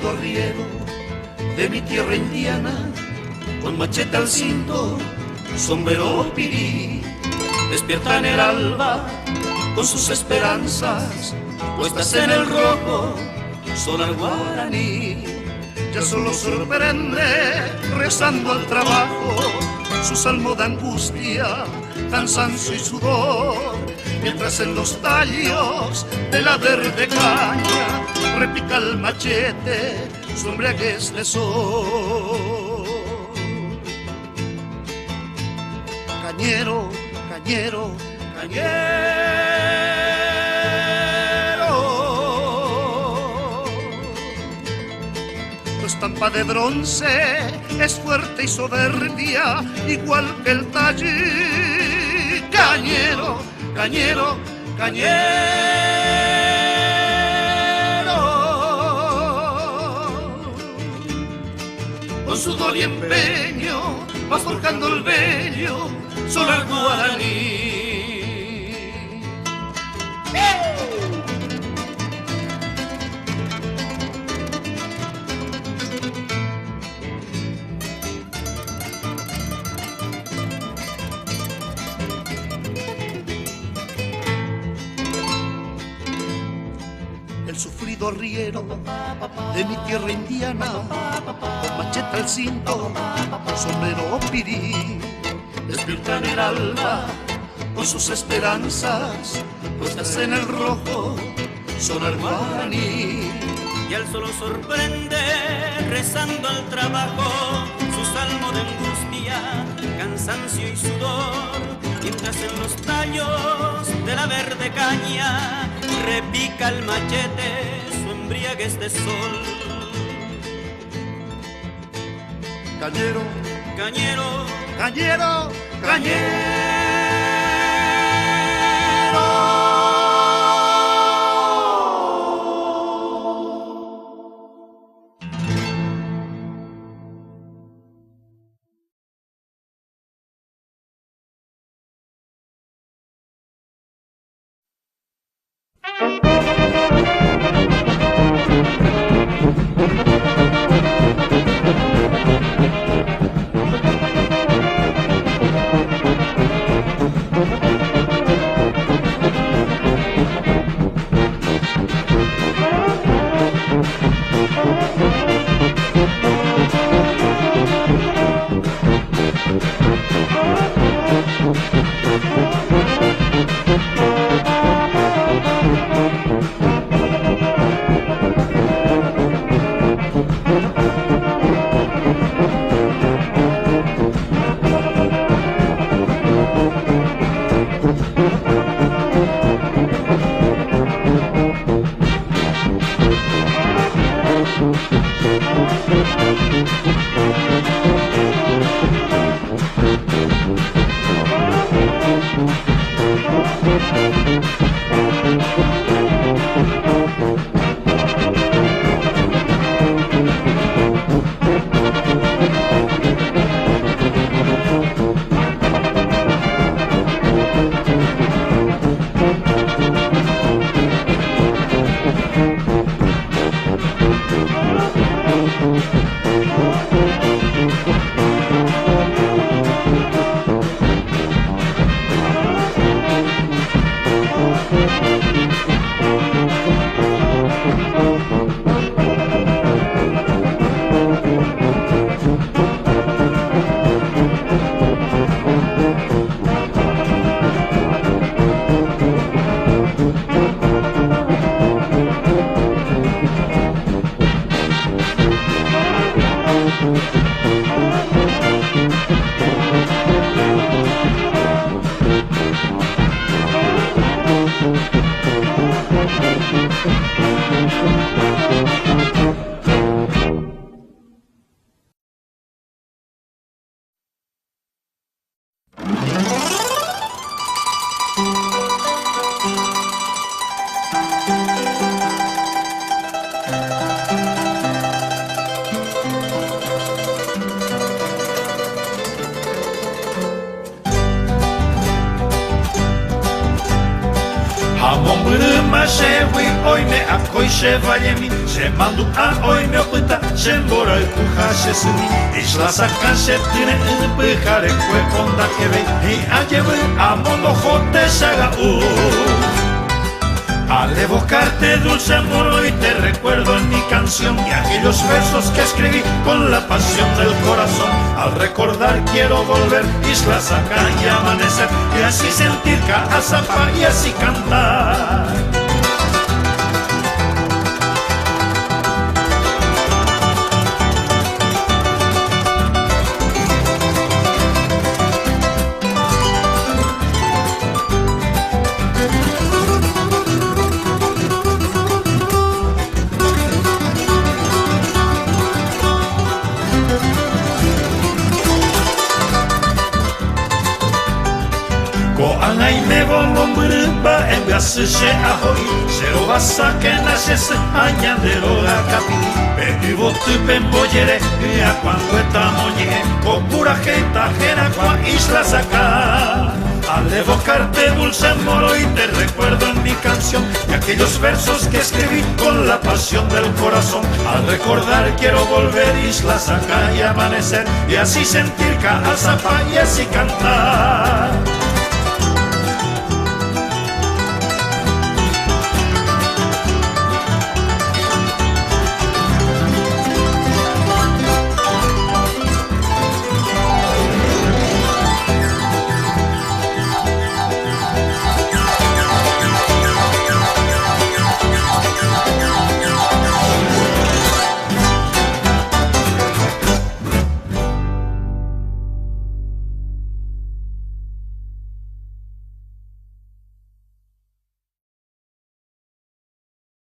sufrido riego de mi tierra indiana, con machete al cinto, sombrero pirí, despierta en el alba con sus esperanzas puestas en el rojo, sonar guaraní. Ya solo sorprende rezando al trabajo su salmo de angustia, cansancio y sudor, mientras en los tallos de la verde caña repica el machete su embriaguez de sol. Cañero, cañero, cañero, tu estampa de bronce es fuerte y soberbia, igual que el taller. Cañero, cañero, cañero, con sudor y empeño vas forjando el vello sobre el guaraní. El sufrido arriero de mi tierra indiana, con machete al cinto, sombrero pirí, despierta en el alba con sus esperanzas puestas en el rojo, sonar guaraní. Y al solo sorprende rezando al trabajo su salmo de angustia, cansancio y sudor, mientras en los tallos de la verde caña repica el machete su embriaguez de sol. Cañero, Cañero, cañero, cañero. Amombruma shewi oime akoi shevayemi Shemandu a oime opita shembora ikuha shesumi Isla sakan shetine pujare kwe onda kebe Y ayewe amondo jote shaga Al evocarte dulce amor hoy te recuerdo en mi canción Y aquellos versos que escribí con la pasión del corazón Al recordar quiero volver, isla saca y amanecer Y así sentir Caazapá y así cantar Koangai me bombrumba en gashe ahoy Shero basa que naces añadero a capi Pedi botu pemboyere a cuando estamos llegue Kopura jeta jera kwa isla saca Al evocarte dulce amor hoy te recuerdo en mi canción Y aquellos versos que escribí con la pasión del corazón Al recordar quiero volver isla saca y amanecer Y así sentir Caazapá y así cantar